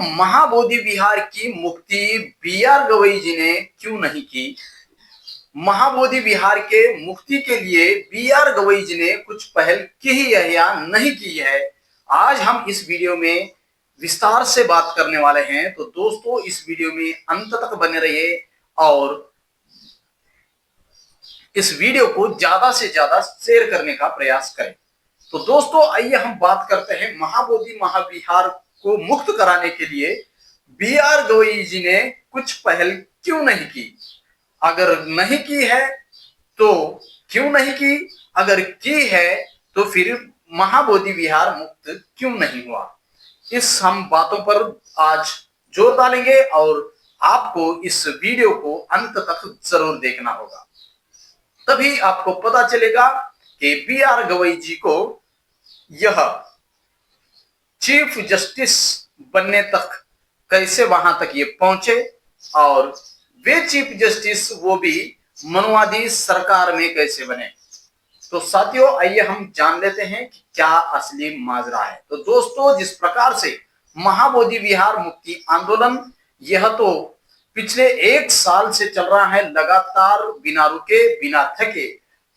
महाबोधि विहार की मुक्ति बी.आर. गवई जी ने क्यों नहीं की? महाबोधि विहार के मुक्ति के लिए बी.आर. गवई जी ने कुछ पहल की ही है या नहीं की है, आज हम इस वीडियो में विस्तार से बात करने वाले हैं। तो दोस्तों, इस वीडियो में अंत तक बने रहिए और इस वीडियो को ज्यादा से ज्यादा शेयर करने का प्रयास करें। तो दोस्तों, आइए हम बात करते हैं महाबोधि महाविहार को मुक्त कराने के लिए बी.आर. गवई जी ने कुछ पहल क्यों नहीं की। अगर नहीं की है तो क्यों नहीं की, अगर की है तो फिर महाबोधि विहार मुक्त क्यों नहीं हुआ, इस हम बातों पर आज जोर डालेंगे और आपको इस वीडियो को अंत तक जरूर देखना होगा, तभी आपको पता चलेगा कि बी.आर. गवई जी को यह चीफ जस्टिस बनने तक कैसे वहां तक ये पहुंचे और वे चीफ जस्टिस वो भी मनुवादी सरकार में कैसे बने। तो साथियों, आइए हम जान लेते हैं कि क्या असली माजरा है। तो दोस्तों, जिस प्रकार से महाबोधि विहार मुक्ति आंदोलन यह तो पिछले 1 साल से चल रहा है लगातार, बिना रुके बिना थके,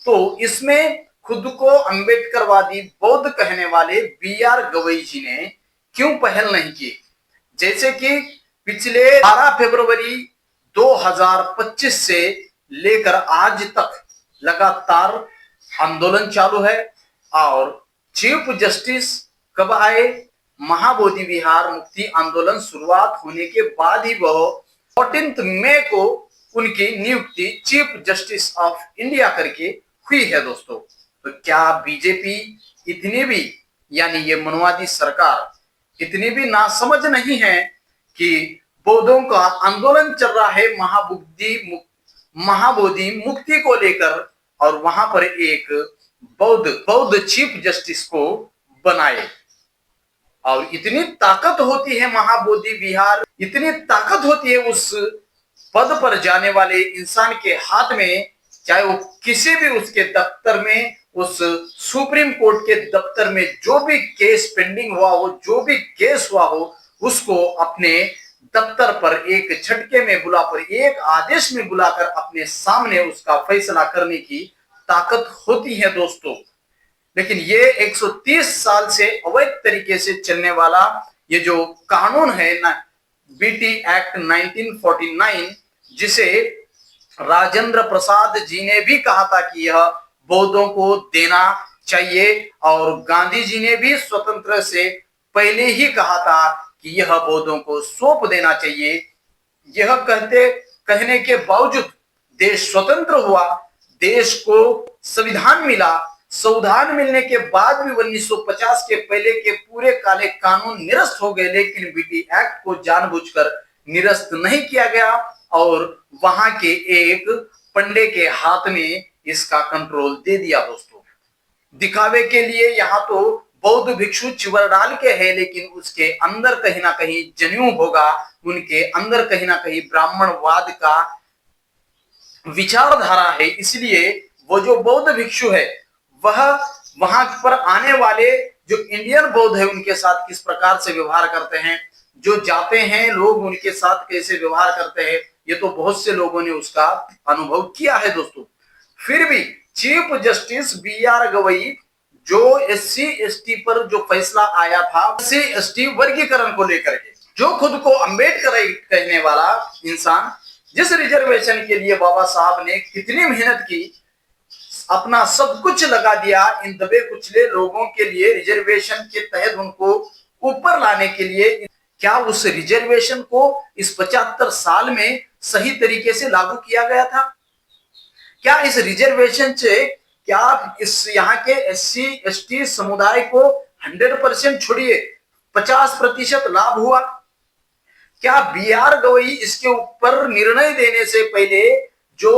तो इसमें खुद को अंबेडकरवादी बौद्ध कहने वाले बी.आर. गवई जी ने क्यों पहल नहीं की। जैसे कि पिछले 12 फरवरी 2025 से लेकर आज तक लगातार आंदोलन चालू है और चीफ जस्टिस कब आए, महाबोधि विहार मुक्ति आंदोलन शुरुआत होने के बाद ही वह 14 मई को उनकी नियुक्ति चीफ जस्टिस ऑफ इंडिया करके हुई है। दोस्तों, तो क्या बीजेपी इतनी भी, यानी ये मनुवादी सरकार इतनी भी नासमझ नहीं है कि बौद्धों का आंदोलन चल रहा है महाबोधि मुक्ति को लेकर और वहां पर एक बौद्ध चीफ जस्टिस को बनाए। और इतनी ताकत होती है महाबोधि विहार, इतनी ताकत होती है उस पद पर जाने वाले इंसान के हाथ में, चाहे वो किसी भी उसके दफ्तर में, उस सुप्रीम कोर्ट के दफ्तर में जो भी केस पेंडिंग हुआ हो, जो भी केस हुआ हो, उसको अपने दफ्तर पर एक झटके में बुलाकर, एक आदेश में बुलाकर अपने सामने उसका फैसला करने की ताकत होती है दोस्तों। लेकिन ये 130 साल से अवैध तरीके से चलने वाला ये जो कानून है ना, बीटी एक्ट 1949, जिसे राजेंद्र प्रसाद जी ने भी कहा था कि यह बौद्धों को देना चाहिए और गांधी जी ने भी स्वतंत्र से पहले ही कहा था कि यह बौद्धों को सौंप देना चाहिए। यह कहने के बावजूद देश स्वतंत्र हुआ, देश को संविधान मिला, संविधान मिलने के बाद भी 1950 के पहले के पूरे काले कानून निरस्त हो गए, लेकिन बीटी एक्ट को जानबूझकर निरस्त नहीं किया गया और वहां के एक पंडे के हाथ में इसका कंट्रोल दे दिया। दोस्तों, दिखावे के लिए यहाँ तो बौद्ध भिक्षु चिवर डाल के है, लेकिन उसके अंदर कहीं ना कहीं जनेऊ होगा, उनके अंदर कहीं ना कहीं ब्राह्मणवाद का विचारधारा है। इसलिए वो जो बौद्ध भिक्षु है वह वहां पर आने वाले जो इंडियन बौद्ध है उनके साथ किस प्रकार से व्यवहार करते हैं, जो जाते हैं लोग उनके साथ कैसे व्यवहार करते हैं, ये तो बहुत से लोगों ने उसका अनुभव किया है। दोस्तों, फिर भी चीफ जस्टिस बी.आर. गवई जो SC ST पर जो फैसला आया था, SC ST वर्गीकरण को लेकर के, जो खुद को अंबेडकर कहने वाला इंसान, जिस रिजर्वेशन के लिए बाबा साहब ने कितनी मेहनत की, अपना सब कुछ लगा दिया इन दबे कुचले लोगों के लिए, रिजर्वेशन के तहत उनको ऊपर लाने के लिए, क्या उस रिजर्वेशन को इस 75 साल में सही तरीके से लागू किया गया था? क्या इस रिजर्वेशन से क्या इस यहाँ के SC ST समुदाय को 100% छोड़िए 50% लाभ हुआ? क्या बी.आर. गवई इसके ऊपर निर्णय देने से पहले जो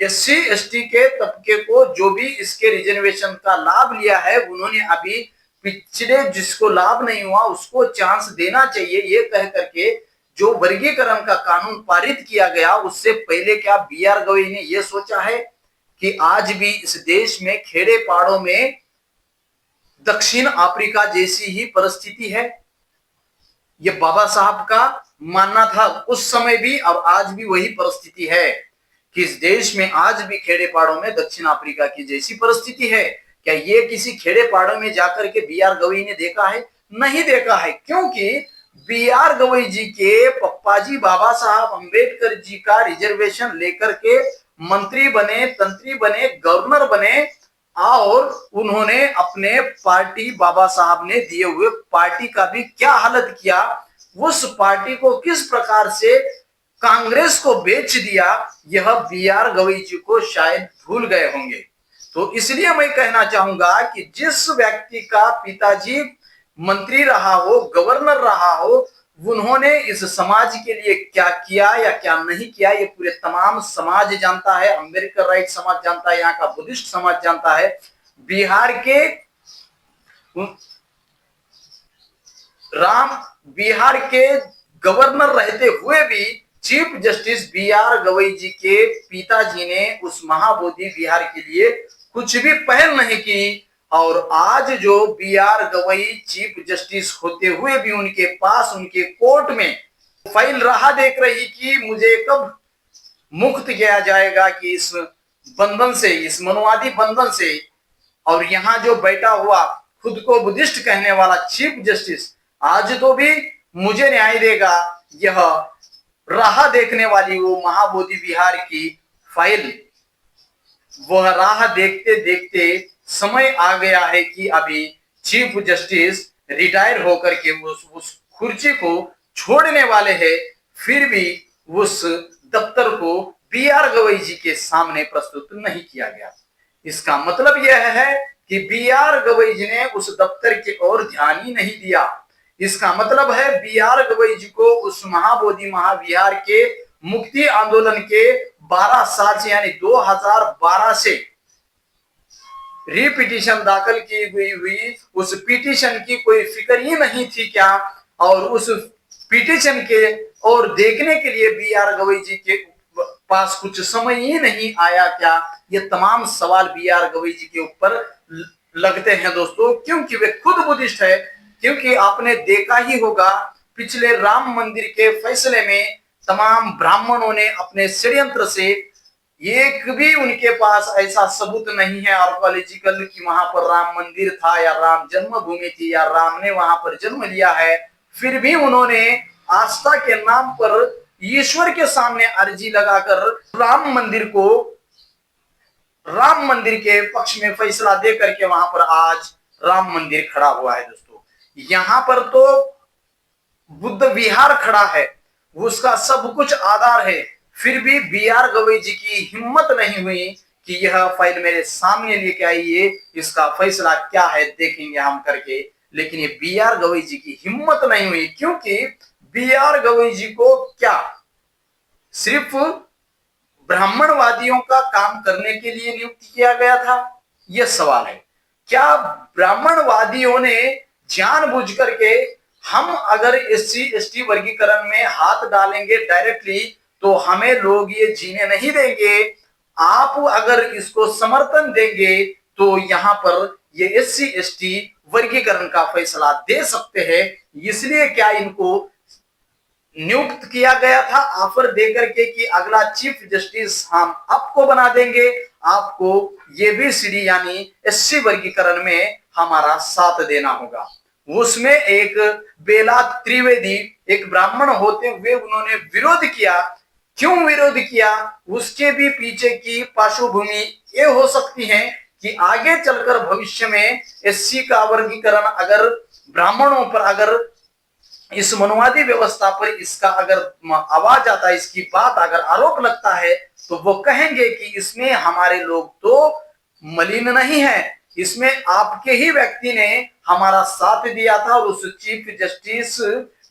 SC ST के तबके को जो भी इसके रिजर्वेशन का लाभ लिया है, उन्होंने अभी पिछले जिसको लाभ नहीं हुआ उसको चांस देना चाहिए, ये कह करके जो वर्गीकरण का कानून पारित किया गया, उससे पहले क्या बी.आर. गवई ने यह सोचा है कि आज भी इस देश में खेड़े पाड़ों में दक्षिण अफ्रीका जैसी ही परिस्थिति है? ये बाबा साहब का मानना था उस समय भी, और आज भी वही परिस्थिति है कि इस देश में आज भी खेड़े पाड़ों में दक्षिण अफ्रीका की जैसी परिस्थिति है। क्या ये किसी खेड़े पाड़ों में जाकर के बी आर गवई ने देखा है? नहीं देखा है, क्योंकि बी आर गवई जी के पप्पा जी बाबा साहब अंबेडकर जी का रिजर्वेशन लेकर के मंत्री बने, तंत्री बने, गवर्नर बने, और उन्होंने अपने पार्टी बाबा साहब ने दिए हुए पार्टी का भी क्या हालत किया, उस पार्टी को किस प्रकार से कांग्रेस को बेच दिया, यह बी आर गवई जी को शायद भूल गए होंगे। तो इसलिए मैं कहना चाहूंगा कि जिस व्यक्ति का पिताजी मंत्री रहा हो, गवर्नर रहा हो, उन्होंने इस समाज के लिए क्या किया या क्या नहीं किया, ये पूरे तमाम समाज जानता है। अम्बेडकर राइट समाज जानता है, यहाँ का बुद्धिस्ट समाज जानता है। बिहार के गवर्नर रहते हुए भी chief justice B R Gavai ji के पिताजी ने उस महाबोधि विहार के लिए कुछ भी पहल नहीं की, और आज जो B R Gavai chief justice होते हुए भी उनके पास, उनके कोर्ट में फाइल राह देख रही कि मुझे कब मुक्त किया जाएगा कि इस बंधन से, इस मनवादी बंधन से। और यहाँ जो बैठा हुआ खुद को बुद्धिस्ट कहने वाला चीफ जस्टिस आज तो भी मुझे न्याय देगा, यह राह देखने वाली वो महाबोधि विहार की फाइल, वह राह देखते देखते समय आ गया है कि अभी चीफ जस्टिस रिटायर होकर के उस कुर्सी को छोड़ने वाले हैं, फिर भी उस दफ्तर को बी आर गवई जी के सामने प्रस्तुत नहीं किया गया। इसका मतलब यह है कि बी आर गवई जी ने उस दफ्तर की ओर ध्यान ही नहीं दिया। इसका मतलब है बी आर गवई जी को उस महाबोधि महाविहार के मुक्ति आंदोलन के 12 साल से, यानी 2012 से रिपिटिशन दाखिल की हुई उस पिटीशन की कोई फिक्र ही नहीं थी क्या? और उस पिटीशन के और देखने के लिए बी आर गवई जी के पास कुछ समय ही नहीं आया क्या? ये तमाम सवाल बी आर गवई जी के ऊपर लगते हैं दोस्तों, क्योंकि वे खुद बुद्धिस्ट है। क्योंकि आपने देखा ही होगा पिछले राम मंदिर के फैसले में तमाम ब्राह्मणों ने अपने षड्यंत्र से, एक भी उनके पास ऐसा सबूत नहीं है आर्कोलॉजिकल कि वहां पर राम मंदिर था या राम जन्मभूमि थी या राम ने वहां पर जन्म लिया है, फिर भी उन्होंने आस्था के नाम पर ईश्वर के सामने अर्जी लगाकर राम मंदिर के पक्ष में फैसला दे करके वहां पर आज राम मंदिर खड़ा हुआ है दोस्तों। यहां पर तो बुद्ध विहार खड़ा है, उसका सब कुछ आधार है, फिर भी बी आर गवई जी की हिम्मत नहीं हुई कि यह फाइल मेरे सामने लेके आइए, इसका फैसला क्या है देखेंगे हम करके। लेकिन ये बी आर गवई जी की हिम्मत नहीं हुई, क्योंकि बी आर गवई जी को क्या सिर्फ ब्राह्मणवादियों का काम करने के लिए नियुक्त किया गया था? यह सवाल है। क्या ब्राह्मणवादियों ने जानबूझ करके, हम अगर एससी एसटी वर्गीकरण में हाथ डालेंगे डायरेक्टली तो हमें लोग ये जीने नहीं देंगे, आप अगर इसको समर्थन देंगे तो यहाँ पर ये एससी एसटी वर्गीकरण का फैसला दे सकते हैं, इसलिए क्या इनको नियुक्त किया गया था ऑफर देकर के कि अगला चीफ जस्टिस हम आपको बना देंगे, आपको ये भी सीडी यानी एससी वर्गीकरण में हमारा साथ देना होगा। उसमें एक बेला त्रिवेदी एक ब्राह्मण होते हुए उन्होंने विरोध किया। क्यों विरोध किया? उसके भी पीछे की पार्श्वभूमि ये हो सकती है कि आगे चलकर भविष्य में एससी का वर्गीकरण अगर ब्राह्मणों पर, अगर इस मनवादी व्यवस्था पर इसका अगर आवाज आता है, इसकी बात अगर आरोप लगता है, तो वो कहेंगे कि इसमें हमारे लोग तो मलिन नहीं है, इसमें आपके ही व्यक्ति ने हमारा साथ दिया था और उस चीफ जस्टिस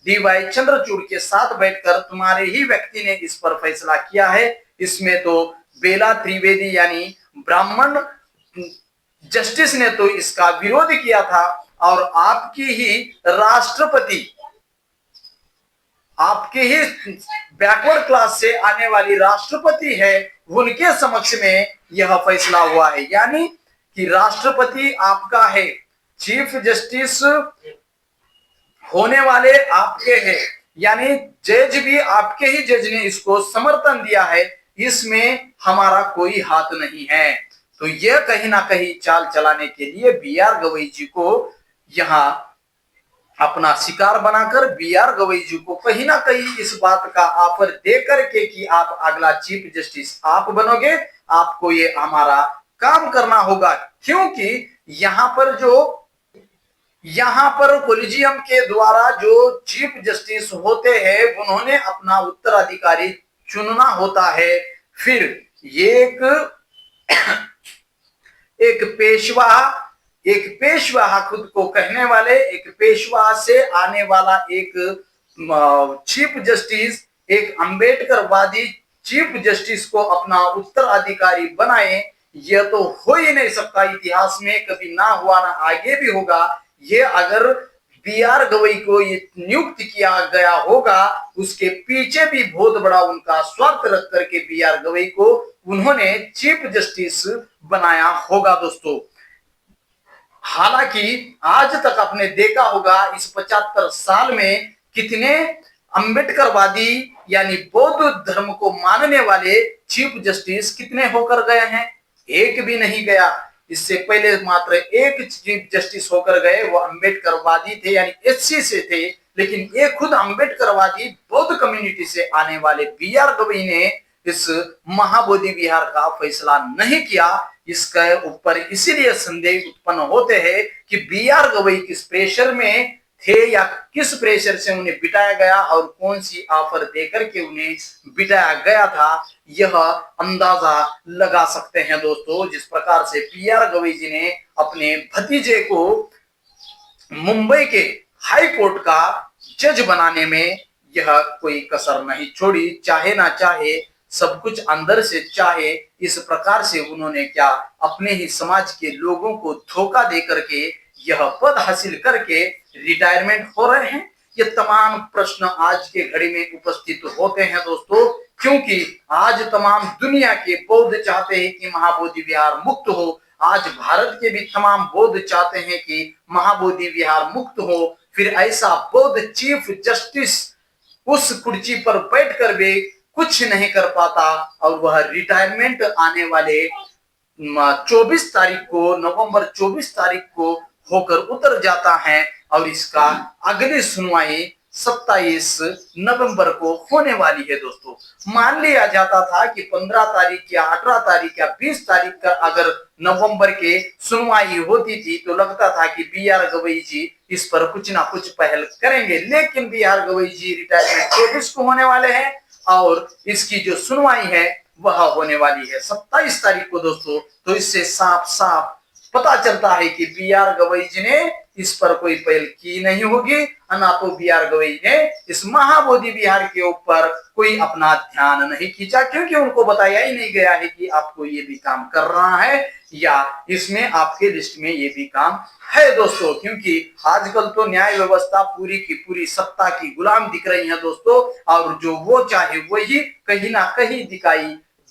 डी.वाई. चंद्रचूड़ के साथ बैठकर तुम्हारे ही व्यक्ति ने इस पर फैसला किया है। इसमें तो बेला त्रिवेदी यानी ब्राह्मण जस्टिस ने तो इसका विरोध किया था, और आपकी ही राष्ट्रपति, आपके ही बैकवर्ड क्लास से आने वाली राष्ट्रपति है, उनके समक्ष में यह फैसला हुआ है। यानी कि राष्ट्रपति आपका है, चीफ जस्टिस होने वाले आपके हैं, यानी जज भी आपके ही जज ने इसको समर्थन दिया है, इसमें हमारा कोई हाथ नहीं है। तो यह कहीं ना कहीं चाल चलाने के लिए बी आर गवई जी को यहाँ अपना शिकार बनाकर बी आर गवई जी को कहीं ना कहीं इस बात का ऑफर दे करके कि आप अगला चीफ जस्टिस आप बनोगे, आपको ये हमारा काम करना होगा। क्योंकि यहाँ पर कोलिजियम के द्वारा जो चीफ जस्टिस होते हैं उन्होंने अपना उत्तराधिकारी चुनना होता है। फिर ये एक पेशवा खुद को कहने वाले एक पेशवा से आने वाला एक चीफ जस्टिस, एक अंबेडकरवादी चीफ जस्टिस को अपना उत्तराधिकारी बनाए, यह तो हो ही नहीं सकता। इतिहास में कभी ना हुआ ना आगे भी होगा। ये अगर बी आर गवई को ये नियुक्त किया गया होगा, उसके पीछे भी बहुत बड़ा उनका स्वार्थ रख करके बी आर गवई को उन्होंने चीफ जस्टिस बनाया होगा दोस्तों। हालांकि आज तक आपने देखा होगा इस 75 साल में कितने अंबेडकरवादी यानी बौद्ध धर्म को मानने वाले चीफ जस्टिस कितने होकर गए हैं, एक भी नहीं गया। इससे पहले मात्र एक चीफ जस्टिस होकर गए, वो अंबेडकरवादी थे यानी एससी से थे, लेकिन ये खुद अंबेडकरवादी बौद्ध कम्युनिटी से आने वाले बी आर गवई ने इस महाबोधि विहार का फैसला नहीं किया। इसके ऊपर इसीलिए संदेह उत्पन्न होते हैं कि बी आर गवई किस प्रेशर में थे या किस प्रेशर से उन्हें बिठाया गया और कौन सी ऑफर देकर के उन्हें बिठाया गया था, यह अंदाजा लगा सकते हैं दोस्तों। जिस प्रकार से बी आर गवई जी ने अपने भतीजे को मुंबई के हाई कोर्ट का जज बनाने में यह कोई कसर नहीं छोड़ी, चाहे ना चाहे सब कुछ अंदर से चाहे, इस प्रकार से उन्होंने क्या अपने ही समाज के लोगों को धोखा दे करके यह पद हासिल करके रिटायरमेंट हो रहे हैं। ये तमाम प्रश्न आज के घड़ी में उपस्थित होते हैं दोस्तों, क्योंकि आज तमाम दुनिया के बौद्ध चाहते हैं कि महाबोधि विहार मुक्त हो। आज भारत के भी तमाम बौद्ध चाहते हैं कि महाबोधि विहार मुक्त हो। फिर ऐसा बौद्ध चीफ जस्टिस उस कुर्सी पर बैठकर भी कुछ नहीं कर पाता और वह रिटायरमेंट आने वाले 24 तारीख को, नवंबर 24 तारीख को होकर उतर जाता है और इसका अगली सुनवाई 27 नवंबर को होने वाली है दोस्तों। मान लिया जाता था कि 15 तारीख या 18 तारीख या 20 तारीख का अगर नवंबर के सुनवाई होती थी तो लगता था कि बी आर गवई जी इस पर कुछ ना कुछ पहल करेंगे, लेकिन B R Gavai ji retirement 24 को होने वाले हैं और इसकी जो सुनवाई है वह होने वाली है 27 तारीख को दोस्तों। तो इससे साफ साफ पता चलता है कि बी आर गवई जी ने इस पर कोई पहल की नहीं होगी, ना तो बी आर गवई ने इस महाबोधि विहार के ऊपर कोई अपना ध्यान नहीं खींचा, क्योंकि उनको बताया ही नहीं गया है कि आपको ये भी काम कर रहा है या इसमें आपके लिस्ट में ये भी काम है दोस्तों। क्योंकि आजकल तो न्याय व्यवस्था पूरी की पूरी सत्ता की गुलाम दिख रही है दोस्तों, और जो वो चाहे वही कहीं ना कहीं दिखाई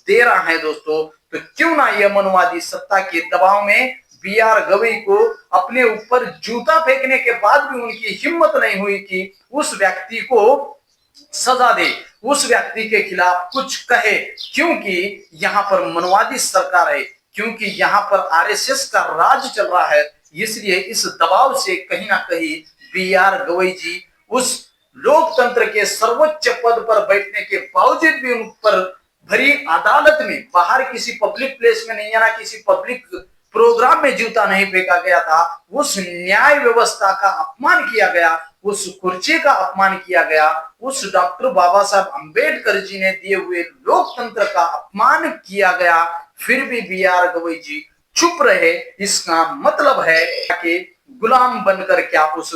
दे रहा है दोस्तों। तो क्यों ना ये मनवादी सत्ता के दबाव में बी आर गवई को अपने ऊपर जूता फेंकने के बाद भी उनकी हिम्मत नहीं हुई कि उस व्यक्ति को सजा दे, उस व्यक्ति के खिलाफ कुछ कहे, क्योंकि यहाँ पर मनवादी सरकार है, क्योंकि यहाँ पर आरएसएस का राज चल रहा है। इसलिए इस दबाव से कहीं ना कहीं बी आर गवई जी उस लोकतंत्र के सर्वोच्च पद पर बैठने के बावजूद भी उन पर भरी अदालत में, बाहर किसी पब्लिक प्लेस में नहीं, या ना किसी पब्लिक प्रोग्राम में जूता नहीं फेंका गया था, उस न्याय व्यवस्था का अपमान किया गया, उस कुर्सी का अपमान किया गया, उस डॉक्टर बाबा साहब अंबेडकर जी ने दिए हुए लोकतंत्र का अपमान किया गया, फिर भी बी आर गवई जी चुप रहे। इसका मतलब है कि गुलाम बनकर क्या उस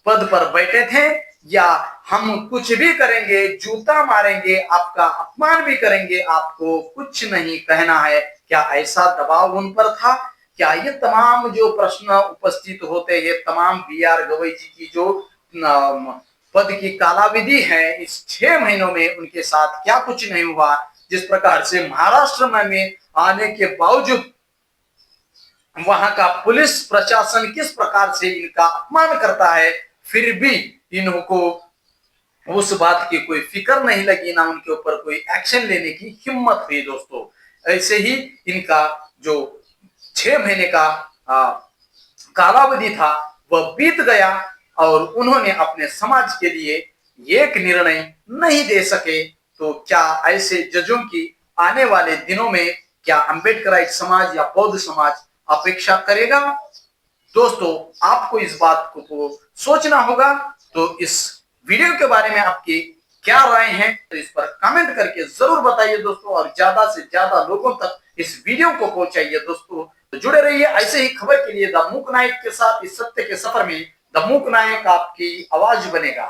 पद पर बैठे थे, या हम कुछ भी करेंगे, जूता मारेंगे, आपका अपमान भी करेंगे, आपको कुछ नहीं कहना है, क्या ऐसा दबाव उन पर था? क्या ये तमाम जो प्रश्न उपस्थित होते हैं, तमाम बी आर गवई जी की जो पद की कालाविधि है, इस 6 महीनों में उनके साथ क्या कुछ नहीं हुआ? जिस प्रकार से महाराष्ट्र में आने के बावजूद वहां का पुलिस प्रशासन किस प्रकार से इनका अपमान करता है, फिर भी इनको उस बात की कोई फिक्र नहीं लगी, ना उनके ऊपर कोई एक्शन लेने की हिम्मत हुई दोस्तों। ऐसे ही इनका जो 6 महीने का कालावधि था वह बीत गया और उन्होंने अपने समाज के लिए एक निर्णय नहीं दे सके। तो क्या ऐसे जजों की आने वाले दिनों में क्या अम्बेडकराइट समाज या बौद्ध समाज अपेक्षा करेगा? दोस्तों, आपको इस बात को सोचना होगा। तो इस वीडियो के बारे में आपकी क्या राय है, तो इस पर कमेंट करके जरूर बताइए दोस्तों, और ज्यादा से ज्यादा लोगों तक इस वीडियो को पहुंचाइए दोस्तों। तो जुड़े रहिए ऐसे ही खबर के लिए द मूक नायक के साथ। इस सत्य के सफर में द मूक नायक आपकी आवाज बनेगा।